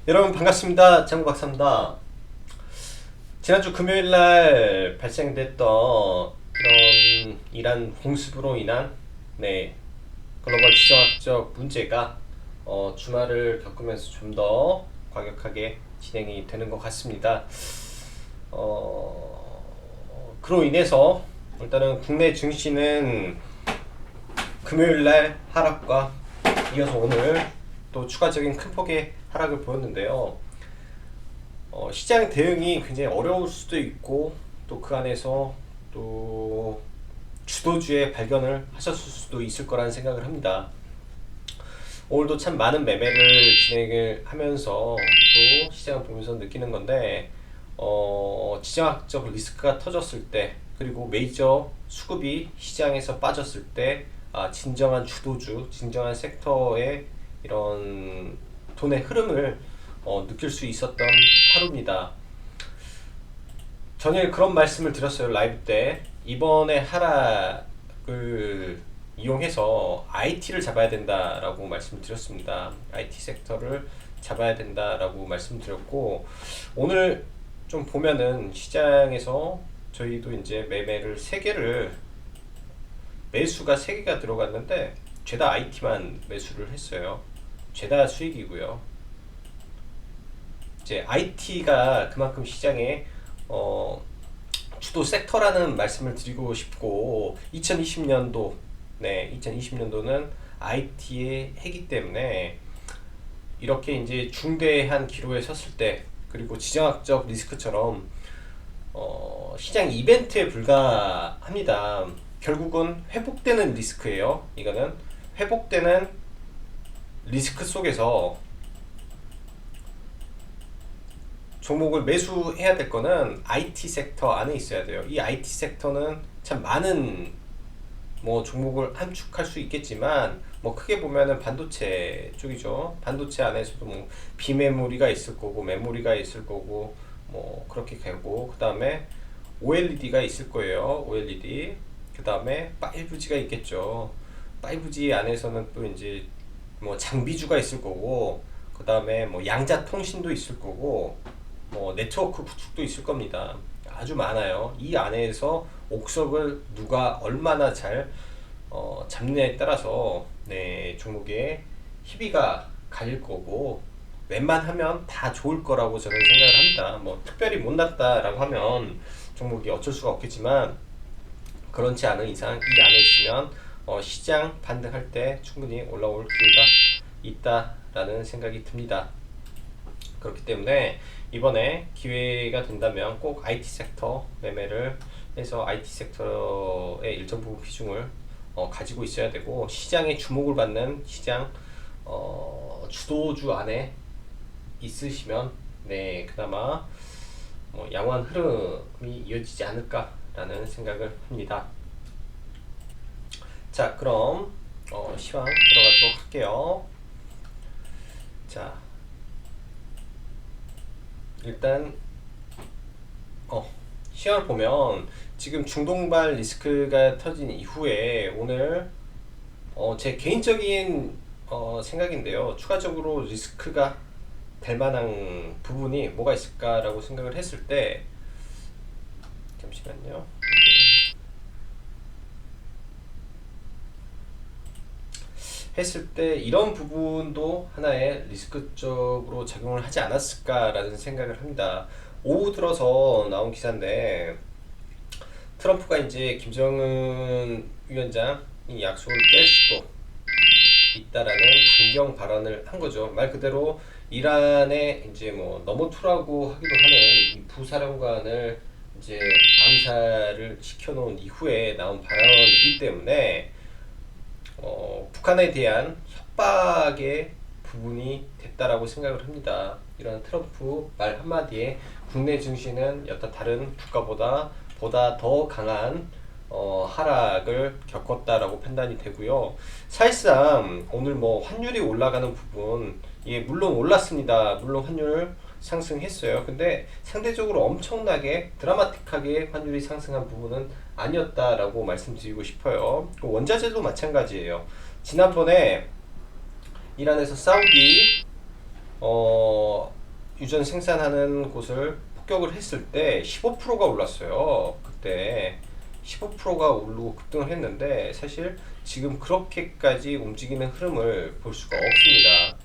여러분 반갑습니다. 장구 박사입니다. 지난주 금요일날 발생됐던 이런 이란 공습으로 인한 글로벌 지정학적 문제가 주말을 겪으면서 좀 더 과격하게 진행이 되는 것 같습니다. 그로 인해서 일단은 국내 증시는 금요일날 하락과 이어서 오늘 또 추가적인 큰 폭의 하락을 보였는데요. 시장 대응이 굉장히 어려울 수도 있고 또 그 안에서 또 주도주의 발견을 하셨을 수도 있을 거라는 생각을 합니다. 오늘도 참 많은 매매를 진행을 하면서 또 시장을 보면서 느끼는 건데 지정학적 리스크가 터졌을 때 그리고 메이저 수급이 시장에서 빠졌을 때 진정한 주도주, 진정한 섹터의 이런 돈의 흐름을 느낄 수 있었던 하루입니다. 전에 그런 말씀을 드렸어요. 라이브 때 이번에 하락을 이용해서 IT를 잡아야 된다라고 말씀드렸습니다. IT 섹터를 잡아야 된다라고 말씀드렸고 오늘 좀 보면은 시장에서 저희도 이제 매매를 3개를 매수가 3개가 들어갔는데 죄다 IT만 매수를 했어요. 죄다 수익이고요. 이제 IT가 그만큼 시장에 주도 섹터라는 말씀을 드리고 싶고 2020년도는 IT의 해기 때문에 이렇게 이제 중대한 기로에 섰을 때 그리고 지정학적 리스크처럼 시장 이벤트에 불과합니다. 결국은 회복되는 리스크예요. 이거는 회복되는 리스크 속에서 종목을 매수해야 될 거는 IT 섹터 안에 있어야 돼요. 이 IT sek터는 참 많은 종목을 함축할 수 있겠지만 크게 보면은 반도체 쪽이죠. 반도체 안에서도 비메모리가 있을 거고 메모리가 있을 거고 그렇게 가고 그 다음에 OLED가 있을 거예요. OLED 그 다음에 5G가 있겠죠. 5G 안에서는 또 이제 장비주가 있을 거고 그 다음에 양자 통신도 있을 거고 네트워크 구축도 있을 겁니다. 아주 많아요. 이 안에서 옥석을 누가 얼마나 잘 잡느냐에 따라서 종목의 희비가 갈릴 거고 웬만하면 다 좋을 거라고 저는 생각을 합니다. 특별히 못났다라고 하면 종목이 어쩔 수가 없겠지만 그렇지 않은 이상 이 안에 있으면 시장 반등할 때 충분히 올라올 기회가 있다라는 생각이 듭니다. 그렇기 때문에 이번에 기회가 된다면 꼭 IT 섹터 매매를 해서 IT 섹터의 일정 부분 비중을 가지고 있어야 되고 시장에 주목을 받는 시장 주도주 안에 있으시면 그나마 양호한 흐름이 이어지지 않을까라는 생각을 합니다. 자, 그럼 시황 들어가도록 할게요. 자, 일단 시황을 보면 지금 중동발 리스크가 터진 이후에 오늘 제 개인적인 생각인데요. 추가적으로 리스크가 될 만한 부분이 뭐가 있을까라고 생각을 했을 때 잠시만요. 했을 때 이런 부분도 하나의 리스크적으로 작용을 하지 않았을까라는 생각을 합니다. 오후 들어서 나온 기사인데 트럼프가 이제 김정은 위원장이 약속을 깰 수도 있다라는 강경 발언을 한 거죠. 말 그대로 이란에 이제 넘어투라고 하기도 하는 이 부사령관을 이제 암살을 시켜놓은 이후에 나온 발언이기 때문에 북한에 대한 협박의 부분이 됐다라고 생각을 합니다. 이런 트럼프 말 한마디에 국내 증시는 여타 다른 주가보다 더 강한 하락을 겪었다라고 판단이 되고요. 사실상 오늘 환율이 올라가는 부분, 물론 올랐습니다. 물론 환율 상승했어요. 근데 상대적으로 엄청나게 드라마틱하게 환율이 상승한 부분은 아니었다라고 말씀드리고 싶어요. 원자재도 마찬가지예요. 지난번에 이란에서 사우디 유전 생산하는 곳을 폭격을 했을 때 15%가 올랐어요. 그때 15%가 오르고 급등을 했는데 사실 지금 그렇게까지 움직이는 흐름을 볼 수가 없습니다.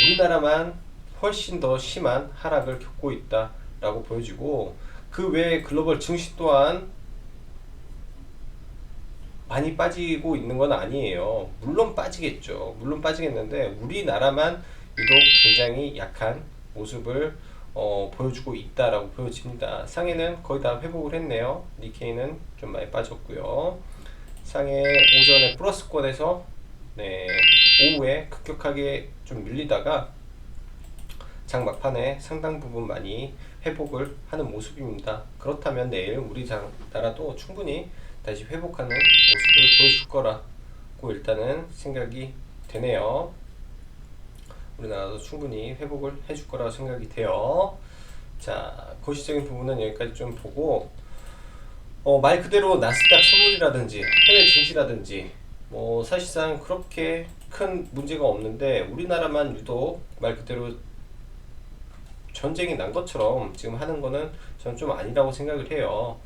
우리나라만 훨씬 더 심한 하락을 겪고 있다라고 보여지고, 그 외에 글로벌 증시 또한 많이 빠지고 있는 건 아니에요. 물론 빠지겠죠. 물론 빠지겠는데 우리나라만 유독 굉장히 약한 모습을 보여주고 있다라고 보여집니다. 상해는 거의 다 회복을 했네요. 니케이는 좀 많이 빠졌고요. 상해 오전에 플러스권에서 네, 오후에 급격하게 좀 밀리다가 장 막판에 상당 부분 많이 회복을 하는 모습입니다. 그렇다면 내일 우리나라도 충분히 다시 회복하는 모습을 보여줄 거라고 일단은 생각이 되네요. 우리나라도 충분히 회복을 해줄 거라고 생각이 돼요. 자, 거시적인 부분은 여기까지 좀 보고, 말 그대로 나스닥 선물이라든지 해외 증시라든지 뭐 사실상 그렇게 큰 문제가 없는데 우리나라만 유독 말 그대로 전쟁이 난 것처럼 지금 하는 거는 저는 좀 아니라고 생각을 해요.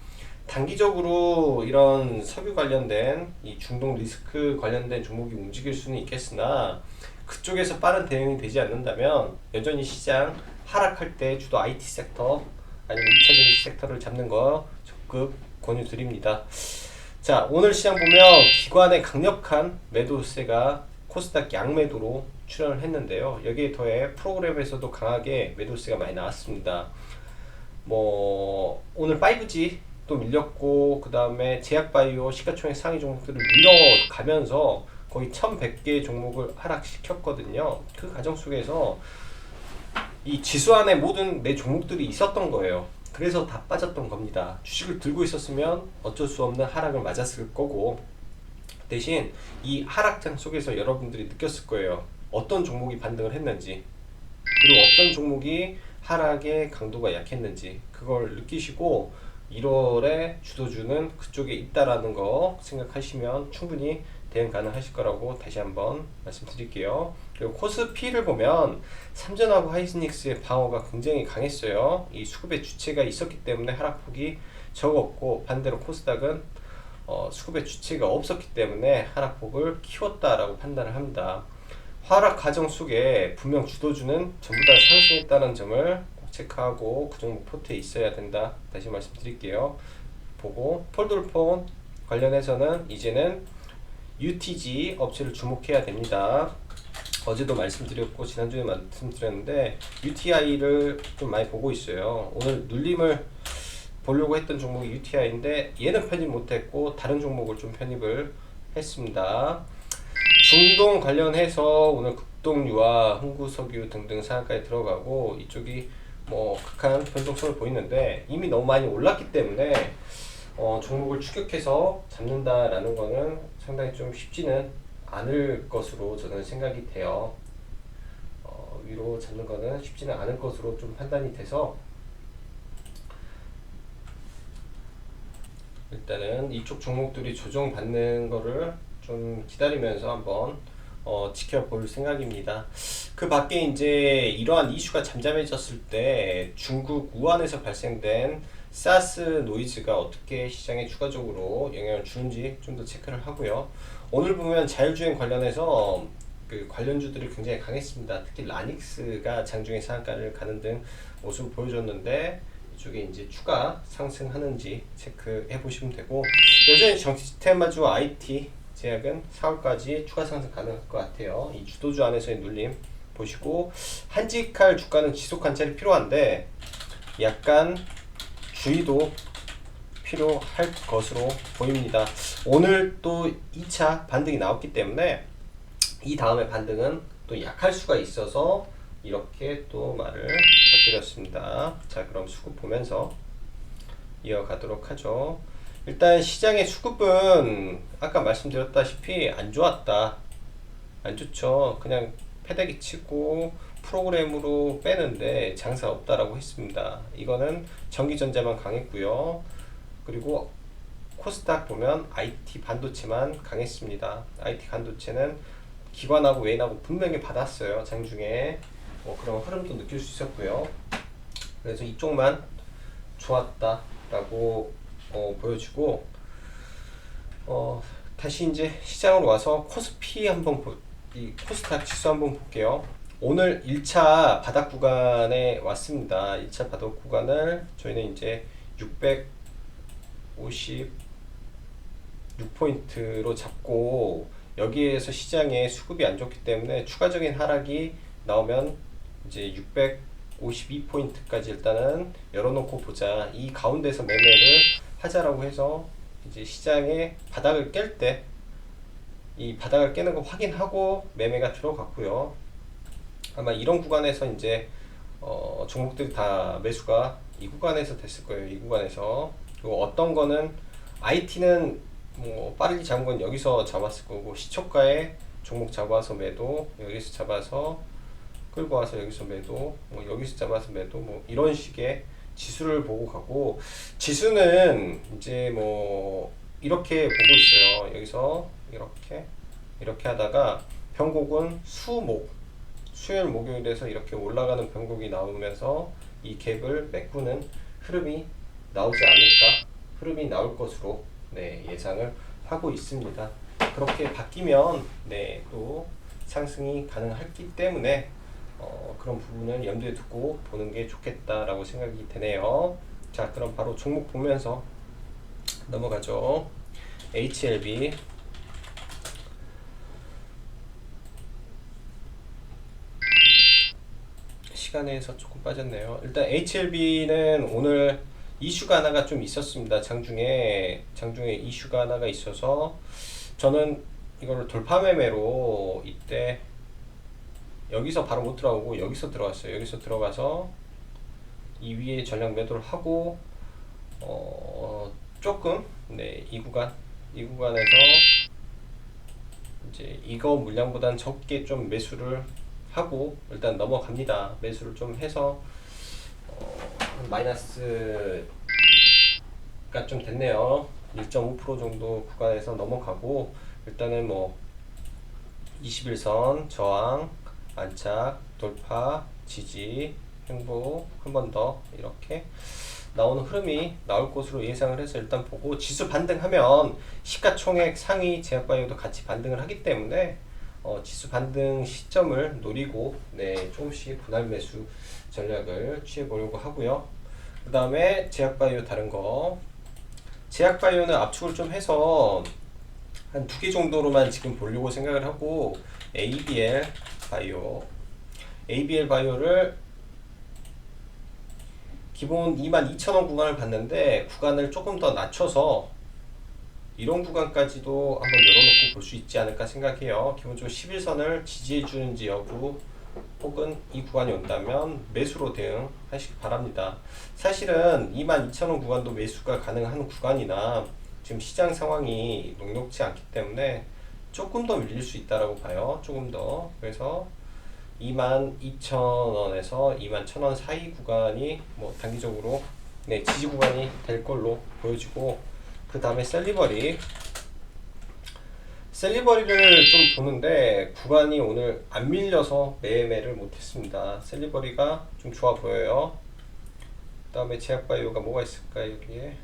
단기적으로 이런 석유 관련된 이 중동 리스크 관련된 종목이 움직일 수는 있겠으나 그쪽에서 빠른 대응이 되지 않는다면 여전히 시장 하락할 때 주도 IT 섹터 아니면 2차 전지 섹터를 잡는 거 적극 권유드립니다. 자, 오늘 시장 보면 기관의 강력한 매도세가 코스닥 양매도로 출현을 했는데요. 여기에 더해 프로그램에서도 강하게 매도세가 많이 나왔습니다. 뭐 오늘 5G 또 밀렸고, 그 다음에 제약바이오 시가총액 상위 종목들을 밀어가면서 거의 1100개 종목을 하락시켰거든요. 그 과정 속에서 이 지수 안에 모든 내 종목들이 있었던 거예요. 그래서 다 빠졌던 겁니다. 주식을 들고 있었으면 어쩔 수 없는 하락을 맞았을 거고, 대신 이 하락장 속에서 여러분들이 느꼈을 거예요. 어떤 종목이 반등을 했는지, 그리고 어떤 종목이 하락의 강도가 약했는지, 그걸 느끼시고 1월에 주도주는 그쪽에 있다라는 거 생각하시면 충분히 대응 가능하실 거라고 다시 한번 말씀드릴게요. 그리고 코스피를 보면 삼전하고 하이닉스의 방어가 굉장히 강했어요. 이 수급의 주체가 있었기 때문에 하락폭이 적었고, 반대로 코스닥은 수급의 주체가 없었기 때문에 하락폭을 키웠다라고 판단을 합니다. 하락 과정 속에 분명 주도주는 전부 다 상승했다는 점을 꼭 체크하고 그 종목 포트에 있어야 된다. 다시 말씀드릴게요. 보고 폴더폰 관련해서는 이제는 UTG 업체를 주목해야 됩니다. 어제도 말씀드렸고 지난주에 말씀드렸는데 UTI를 좀 많이 보고 있어요. 오늘 눌림을 보려고 했던 종목이 UTI인데 얘는 편입 못했고 다른 종목을 좀 편입을 했습니다. 중동 관련해서 오늘 극동유와 흥구석유 등등 상한가에 들어가고, 이쪽이 뭐 극한 변동성을 보이는데 이미 너무 많이 올랐기 때문에 종목을 추격해서 잡는다라는 거는 상당히 좀 쉽지는 않을 것으로 저는 생각이 돼요. 위로 잡는 거는 쉽지는 않을 것으로 좀 판단이 돼서 일단은 이쪽 종목들이 조정받는 거를 좀 기다리면서 한번 지켜볼 생각입니다. 그 밖에 이제 이러한 이슈가 잠잠해졌을 때 중국 우한에서 발생된 사스 노이즈가 어떻게 시장에 추가적으로 영향을 주는지 좀 더 체크를 하고요. 오늘 보면 자율주행 관련해서 그 관련주들이 굉장히 강했습니다. 특히 라닉스가 장중에 상한가를 가는 등 모습을 보여줬는데 이쪽에 이제 추가 상승하는지 체크해 보시면 되고, 여전히 정시스템마주 IT 제약은 4월까지 추가 상승 가능할 것 같아요. 이 주도주 안에서의 눌림 보시고, 한직할 주가는 지속 관찰이 필요한데 약간 주의도 필요할 것으로 보입니다. 오늘 또 2차 반등이 나왔기 때문에 이 다음에 반등은 또 약할 수가 있어서 이렇게 또 말을 곁들였습니다. 자, 그럼 수급 보면서 이어가도록 하죠. 일단 시장의 수급은 아까 말씀드렸다시피 안 좋았다. 안 좋죠. 그냥 패대기 치고 프로그램으로 빼는데 장사 없다라고 했습니다. 이거는 전기전자만 강했고요. 그리고 코스닥 보면 IT 반도체만 강했습니다. IT 반도체는 기관하고 외인하고 분명히 받았어요. 장중에 그런 흐름도 느낄 수 있었고요. 그래서 이쪽만 좋았다라고 보여지고, 다시 이제 시장으로 와서 코스피 한번 이 코스닥 지수 한번 볼게요. 오늘 1차 바닥 구간에 왔습니다. 1차 바닥 구간을 저희는 이제 656포인트로 잡고, 여기에서 시장의 수급이 안 좋기 때문에 추가적인 하락이 나오면 이제 652포인트까지 일단은 열어놓고 보자, 이 가운데서 매매를 하자라고 해서 이제 시장의 바닥을 깰 때 이 바닥을 깨는 거 확인하고 매매가 들어갔고요. 아마 이런 구간에서 이제 종목들이 다 매수가 이 구간에서 됐을 거예요. 이 구간에서. 그리고 어떤 거는 IT는 뭐 빠르게 잡은 건 여기서 잡았을 거고, 시초가에 종목 잡아서 매도, 여기서 잡아서 끌고 와서 여기서 매도, 뭐 여기서 잡아서 매도, 뭐 이런 식의 지수를 보고 가고, 지수는 이제 뭐 이렇게 보고 있어요. 여기서 이렇게 하다가 변곡은 수요일 목요일에서 이렇게 올라가는 변곡이 나오면서 이 갭을 메꾸는 흐름이 나오지 않을까, 흐름이 나올 것으로 예상을 하고 있습니다. 그렇게 바뀌면 또 상승이 가능하기 때문에 그런 부분을 염두에 두고 보는 게 좋겠다라고 생각이 되네요. 자, 그럼 바로 종목 보면서 넘어가죠. HLB 시간에서 조금 빠졌네요. 일단 HLB는 오늘 이슈가 하나가 좀 있었습니다. 장중에 이슈가 하나가 있어서 저는 이거를 돌파 매매로 이때 여기서 바로 못 들어오고 여기서 들어갔어요. 여기서 들어가서 이 위에 전량 매도를 하고 조금 이 구간에서 이제 이거 물량보단 적게 좀 매수를 하고 일단 넘어갑니다. 매수를 좀 해서 마이너스가 좀 됐네요. 1.5% 정도 구간에서 넘어가고, 일단은 뭐 21선 저항, 안착, 돌파, 지지, 횡보 한 번 더 이렇게 나오는 흐름이 나올 것으로 예상을 해서 일단 보고, 지수 반등하면 시가총액 상위 제약바이오도 같이 반등을 하기 때문에 지수 반등 시점을 노리고 조금씩 분할 매수 전략을 취해 보려고 하고요. 그 다음에 제약바이오 다른 거, 제약바이오는 압축을 좀 해서 한 2개 정도로만 지금 보려고 생각을 하고, ABL 바이오를 기본 22,000원 구간을 봤는데 구간을 조금 더 낮춰서 이런 구간까지도 한번 열어놓고 볼 수 있지 않을까 생각해요. 기본적으로 11선을 지지해주는지 여부, 혹은 이 구간이 온다면 매수로 대응하시기 바랍니다. 사실은 22,000원 구간도 매수가 가능한 구간이나 지금 시장 상황이 녹록지 않기 때문에 조금 더 밀릴 수 있다라고 봐요. 조금 더. 그래서 22,000원에서 21,000원 사이 구간이 뭐 단기적으로 지지 구간이 될 걸로 보여지고, 그 다음에 셀리버리를 좀 보는데 구간이 오늘 안 밀려서 매매를 못했습니다. 셀리버리가 좀 좋아 보여요. 그 다음에 제약바이오가 뭐가 있을까, 여기에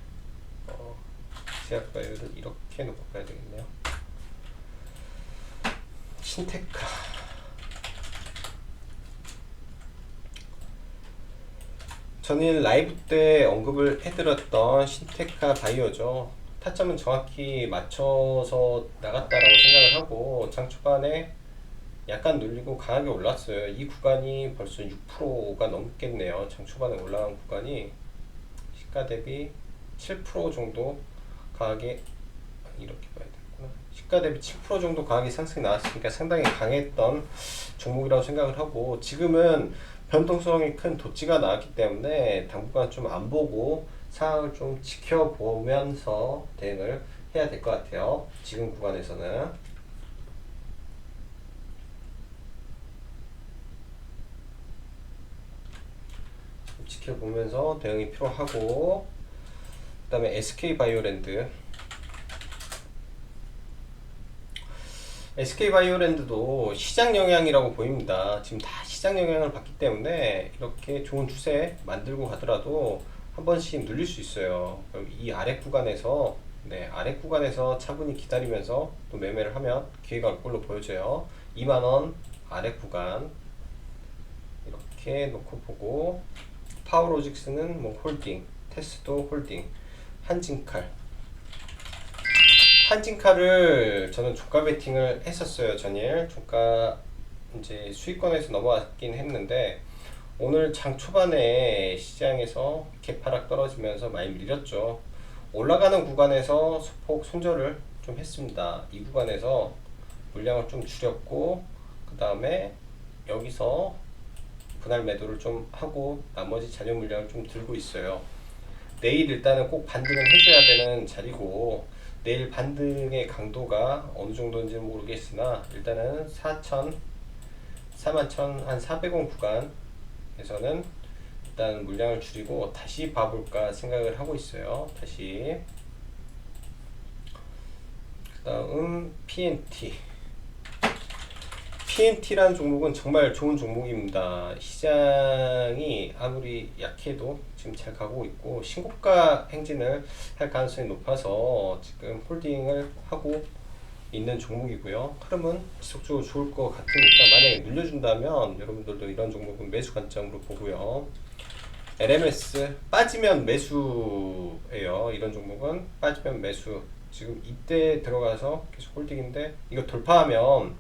제약바이오를 이렇게 놓고 봐야 되겠네요. 신테카, 전일 라이브 때 언급을 해드렸던 신테카 바이오죠. 타점은 정확히 맞춰서 나갔다라고 생각을 하고, 장 초반에 약간 눌리고 강하게 올랐어요. 이 구간이 벌써 6%가 넘겠네요. 장 초반에 올라간 구간이 시가 대비 7% 정도 강하게, 이렇게 봐야 되겠구나. 시가 대비 7% 정도 강하게 상승이 나왔으니까 상당히 강했던 종목이라고 생각을 하고, 지금은 변동성이 큰 도치가 나왔기 때문에 당분간 좀 안 보고 상황을 좀 지켜보면서 대응을 해야 될 것 같아요. 지금 구간에서는. 지켜보면서 대응이 필요하고, 그 다음에 SK바이오랜드도 시장 영향이라고 보입니다. 지금 다 시장 영향을 받기 때문에 이렇게 좋은 추세 만들고 가더라도 한 번씩 눌릴 수 있어요. 그럼 이 아래 구간에서 아래 구간에서 차분히 기다리면서 또 매매를 하면 기회가 올 걸로 보여져요. 2만원 아래 구간 이렇게 놓고 보고, 파워로직스는 뭐 홀딩, 테스도 홀딩, 한진칼을 저는 종가 베팅을 했었어요. 전일 종가 이제 수익권에서 넘어왔긴 했는데 오늘 장 초반에 시장에서 개파락 떨어지면서 많이 밀렸죠. 올라가는 구간에서 소폭 손절을 좀 했습니다. 이 구간에서 물량을 좀 줄였고, 그 다음에 여기서 분할 매도를 좀 하고 나머지 잔여 물량을 좀 들고 있어요. 내일 일단은 꼭 반등을 해줘야 되는 자리고, 내일 반등의 강도가 어느 정도인지 모르겠으나 일단은 41,400원 구간에서는 일단 물량을 줄이고 다시 봐볼까 생각을 하고 있어요. 다시. 그 다음 PNT라는 종목은 정말 좋은 종목입니다. 시장이 아무리 약해도 지금 잘 가고 있고 신고가 행진을 할 가능성이 높아서 지금 홀딩을 하고 있는 종목이고요. 흐름은 지속적으로 좋을 것 같으니까 만약에 눌려준다면 여러분들도 이런 종목은 매수 관점으로 보고요. LMS 빠지면 매수예요. 이런 종목은 빠지면 매수. 지금 이때 들어가서 계속 홀딩인데 이거 돌파하면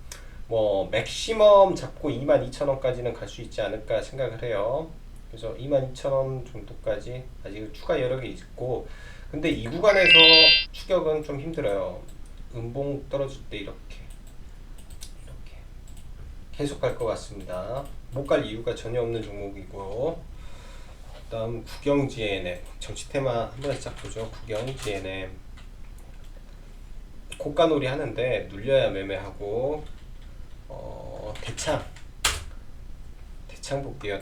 뭐 맥시멈 잡고 22,000원까지는 갈 수 있지 않을까 생각을 해요. 그래서 22,000원 정도까지 아직 추가 여력이 있고, 근데 이 구간에서 추격은 좀 힘들어요. 음봉 떨어질 때 이렇게 계속 갈 것 같습니다. 못 갈 이유가 전혀 없는 종목이고, 그 다음 국영GNM 정치 테마 한번 살짝 보죠. 국영GNM 고가놀이 하는데 눌려야 매매하고, 대창 볼게요.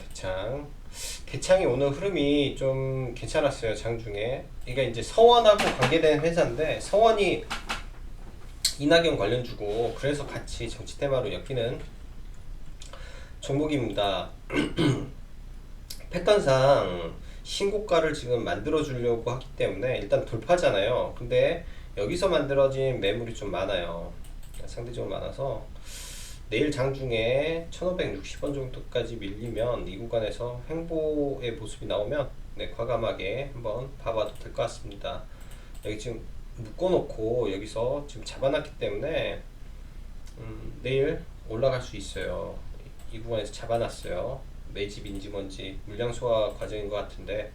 대창이 오늘 흐름이 좀 괜찮았어요. 장중에 이게 이제 서원하고 관계된 회사인데 서원이 이낙연 관련주고, 그래서 같이 정치 테마로 엮이는 종목입니다. 패턴상 신고가를 지금 만들어 주려고 하기 때문에 일단 돌파잖아요. 근데 여기서 만들어진 매물이 좀 많아요. 상대적으로 많아서 내일 장중에 1560원 정도까지 밀리면 이 구간에서 횡보의 모습이 나오면 과감하게 한번 봐봐도 될 것 같습니다. 여기 지금 묶어놓고 여기서 지금 잡아놨기 때문에 내일 올라갈 수 있어요. 이 구간에서 잡아놨어요. 매집인지 뭔지 물량 소화 과정인 것 같은데,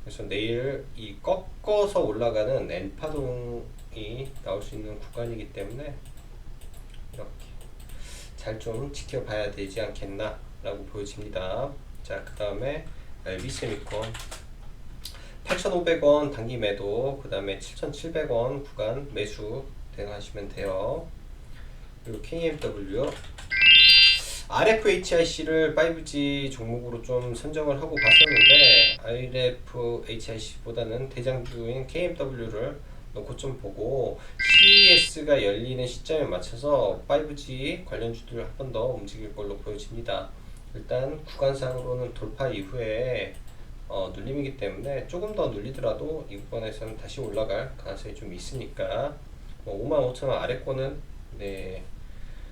그래서 내일 이 꺾어서 올라가는 N파동이 나올 수 있는 구간이기 때문에 이렇게 잘 좀 지켜봐야 되지 않겠나 라고 보여집니다. 자, 그 다음에 LB세미콘 8,500원 단기 매도, 그 다음에 7,700원 구간 매수 대응하시면 돼요. 그리고 KMW RFHIC를 5G 종목으로 좀 선정을 하고 봤었는데 RFHIC보다는 대장주인 KMW를 놓고 좀 보고 CES가 열리는 시점에 맞춰서 5G 관련주들 한 번 더 움직일 걸로 보여집니다. 일단 구간상으로는 돌파 이후에 눌림이기 때문에 조금 더 눌리더라도 이 구간에서는 다시 올라갈 가능성이 좀 있으니까 55,000원 아래권은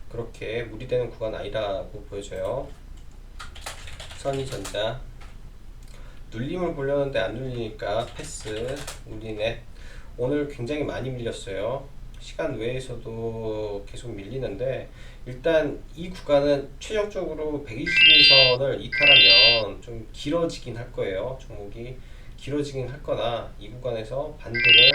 그렇게 무리되는 구간 아니라고 보여져요. 선희전자 눌림을 보려는데 안 눌리니까 패스. 우리넷 오늘 굉장히 많이 밀렸어요. 시간 외에서도 계속 밀리는데 일단 이 구간은 최종적으로 121선을 이탈하면 좀 길어지긴 할 거예요. 종목이 길어지긴 할 거나 이 구간에서 반등을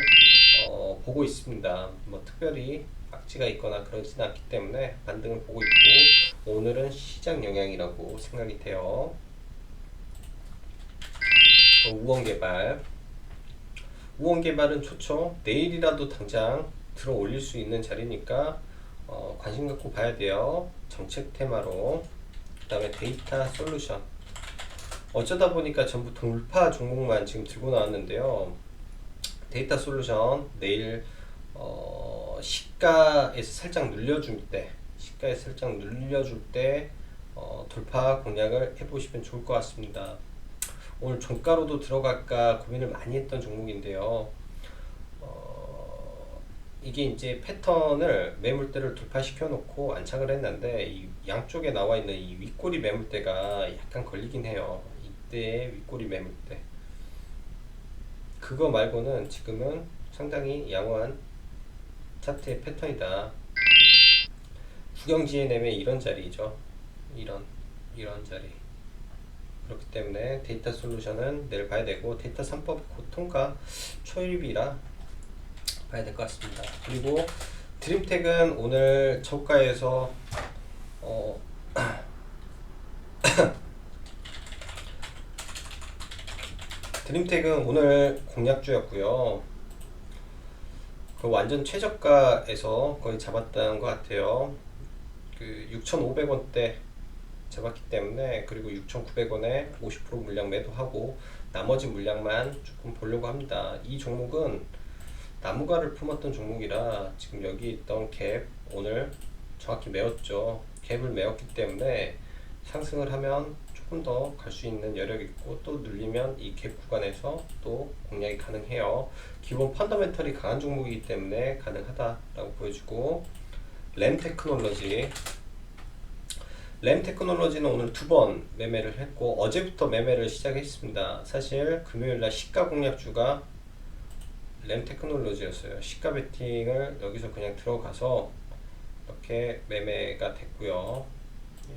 보고 있습니다. 뭐 특별히 악재가 있거나 그러진 않기 때문에 반등을 보고 있고, 오늘은 시장 영향이라고 생각이 돼요. 우원개발은 좋죠. 내일이라도 당장 들어 올릴 수 있는 자리니까 관심 갖고 봐야 돼요. 정책 테마로. 그 다음에 데이터 솔루션 어쩌다 보니까 전부 돌파 종목만 지금 들고 나왔는데요. 데이터 솔루션 내일 시가에서 살짝 눌려줄 때 돌파 공략을 해보시면 좋을 것 같습니다. 오늘 종가로도 들어갈까 고민을 많이 했던 종목인데요. 이게 이제 패턴을 매물대를 돌파시켜 놓고 안착을 했는데 이 양쪽에 나와 있는 이 윗꼬리 매물대가 약간 걸리긴 해요. 이때의 윗꼬리 매물대. 그거 말고는 지금은 상당히 양호한 차트의 패턴이다. 구경지에 내면 이런 자리죠. 이런 자리. 그렇기 때문에 데이터 솔루션은 내일 봐야 되고, 데이터 3법 곧 통과 초입이라 봐야 될 것 같습니다. 그리고 드림텍은 오늘 저가에서 드림텍은 오늘 공략주였고요. 그 완전 최저가에서 거의 잡았던 것 같아요. 그 6,500원대 잡았기 때문에, 그리고 6,900원에 50% 물량 매도하고 나머지 물량만 조금 보려고 합니다. 이 종목은 나무가를 품었던 종목이라 지금 여기 있던 갭 오늘 정확히 메웠죠. 갭을 메웠기 때문에 상승을 하면 조금 더 갈 수 있는 여력이 있고, 또 눌리면 이 갭 구간에서 또 공략이 가능해요. 기본 펀더멘털이 강한 종목이기 때문에 가능하다라고 보여주고, 램테크놀로지는 오늘 두 번 매매를 했고 어제부터 매매를 시작했습니다. 사실 금요일날 시가 공략주가 램테크놀로지였어요. 시가 베팅을 여기서 그냥 들어가서 이렇게 매매가 됐고요.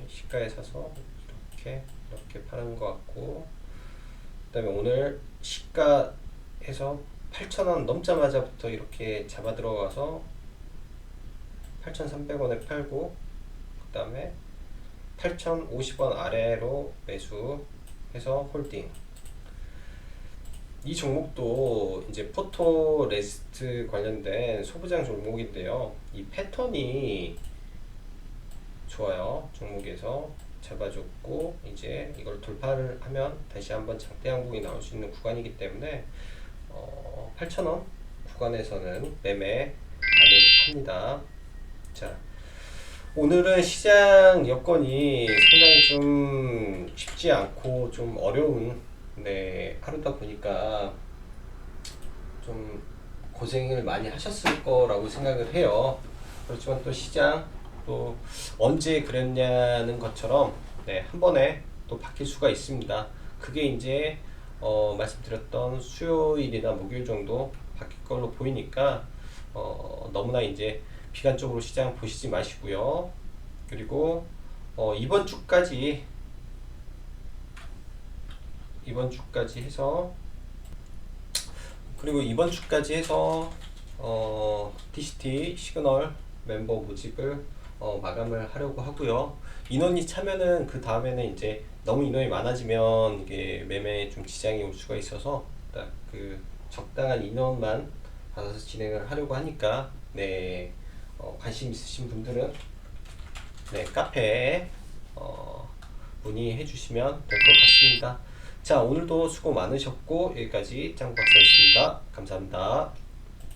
시가에 사서 이렇게 파는 것 같고, 그 다음에 오늘 시가에서 8,000원 넘자마자부터 이렇게 잡아 들어가서 8,300원에 팔고, 그 다음에 8,050원 아래로 매수해서 홀딩. 이 종목도 이제 포토레지스트 관련된 소부장 종목인데요. 이 패턴이 좋아요. 종목에서 잡아줬고, 이제 이걸 돌파를 하면 다시 한번 장대 항복이 나올 수 있는 구간이기 때문에 8,000원 구간에서는 매매 가능합니다. 자, 오늘은 시장 여건이 상당히 좀 쉽지 않고 좀 어려운 하루다 보니까 좀 고생을 많이 하셨을 거라고 생각을 해요. 그렇지만 또 시장 또 언제 그랬냐는 것처럼 한 번에 또 바뀔 수가 있습니다. 그게 이제 말씀드렸던 수요일이나 목요일 정도 바뀔 걸로 보이니까 너무나 이제 비관적으로 시장 보시지 마시고요. 그리고 이번 주까지 해서 TCT 시그널 멤버 모집을 마감을 하려고 하고요. 인원이 차면은 그 다음에는 이제 너무 인원이 많아지면 이게 매매에 좀 지장이 올 수가 있어서 딱 그 적당한 인원만 받아서 진행을 하려고 하니까 관심 있으신 분들은 카페에 문의해 주시면 될 것 같습니다. 자, 오늘도 수고 많으셨고 여기까지 짱박사였습니다. 감사합니다.